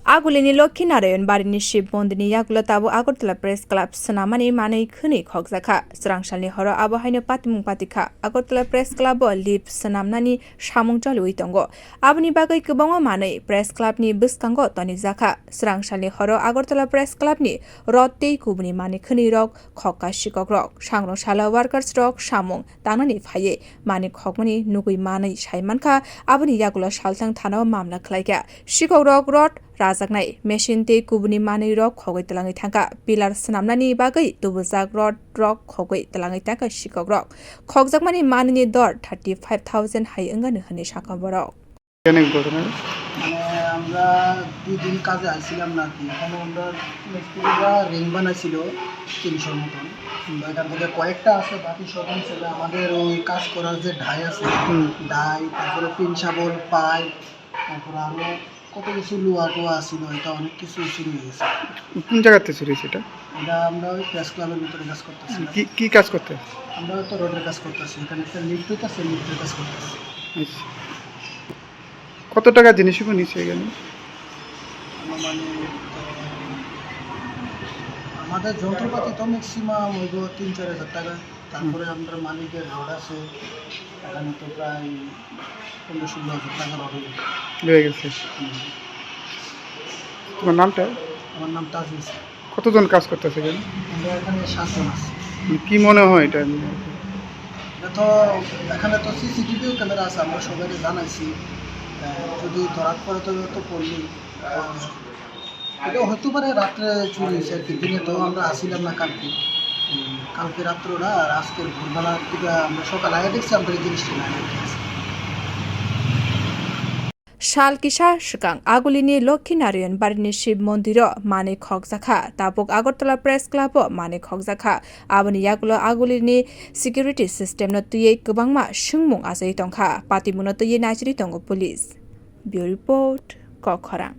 Agulini Lokhi Narayan Barini Ship Bondini Yakula Tabu Agartala Press Club Sanamani Mani Kuni khokjakha Srangshali Horo Abahaino Patimung Patika Agartala Press Club Lip Sanamnani Shamung Jalui Tongo Abni Bagai Kubongo Mani Press Club ni Buskango Toni Zaka Srangshali Horo Agartala Press Club ni Rotte Kubni Mani Kuni Rock Khoka Shikok Rock Shangro Shala Workers Rock Shamung Tanani Faye Mani Khokmani Nugui Mani Shaimanka Abni Yakula Shaltang Tano Mamna Klaika Shikok Rock Rod Rajaknai machine te kubuni mani rok khogoi telangai thangka pillar snamnani bagai tubujak rod rok khogoi telangai taka shikok rok khokjakmani mani dor 35000 hai angani hani shaka borok কেন ঘটনা মানে আমরা দুদিন কাজে আইছিলাম নাকি এখানে আমরা মিস্ত্রিরা রিং বানাইছিল 300 মতন এখান থেকে কয়েকটা আছে বাকি সব ছিল আমাদের ওই কাজ করার যে ঢাই আছে ঢাই তারপরে পিন শাবল পাইপ তারপরে আরো কত কিছু লোহা টোয়া ছিল এটা অনেক কিছু চুরি হয়েছে কোন জায়গাতে চুরি সেটা এটা আমরা ওই প্রেস ক্লাবের ভিতরে কাজ করতেছি কি কাজ করতে আমরা তো রোডের কাজ করতেছি এখানে একটা লিফট আছে লিফটের কাজ করতেছি আচ্ছা কত টাকা জিনিসগুলো নিচে এখানে মানে আমাদের যন্ত্রপাতি তো ম্যাক্সিমাম হইব 3-4 হাজার টাকা তারপরে আমাদের মালিকের রোড আছে এখানে তো প্রায় 15-16 হাজার টাকা হয়ে গেছে তোমার নামটা আমার নাম তাজিজ কতজন কাজ করতেছে এখানে আমরা এখানে 7 জন আছি কি মনে হয় এটা এটা তো এখানে তো সিসিটিভিও ক্যামেরা আছে আমরা সবাই জানাইছি যদি ধরার পরে তো পড়লি এটা হতে পারে রাত্রে চুরি হয়েছে আর কি দিনে তো আমরা আসিলাম না কালকে রাত্রটা আর আজকের ভোরবেলার দিকে আমরা সকালে আগে দেখছি আমরা এই জিনিসটা না Shal Kisha Shikang Agulini Lokhi Narayan Barini Ship Mondiro Mani khokjakha Tabuk Agartala Press Club Mani khokjakha Abani Yakula Agulini Security System no tuye kubangma shungmung asai tongkha Patimuno tuye najri tongo police Bureau Report Kokharang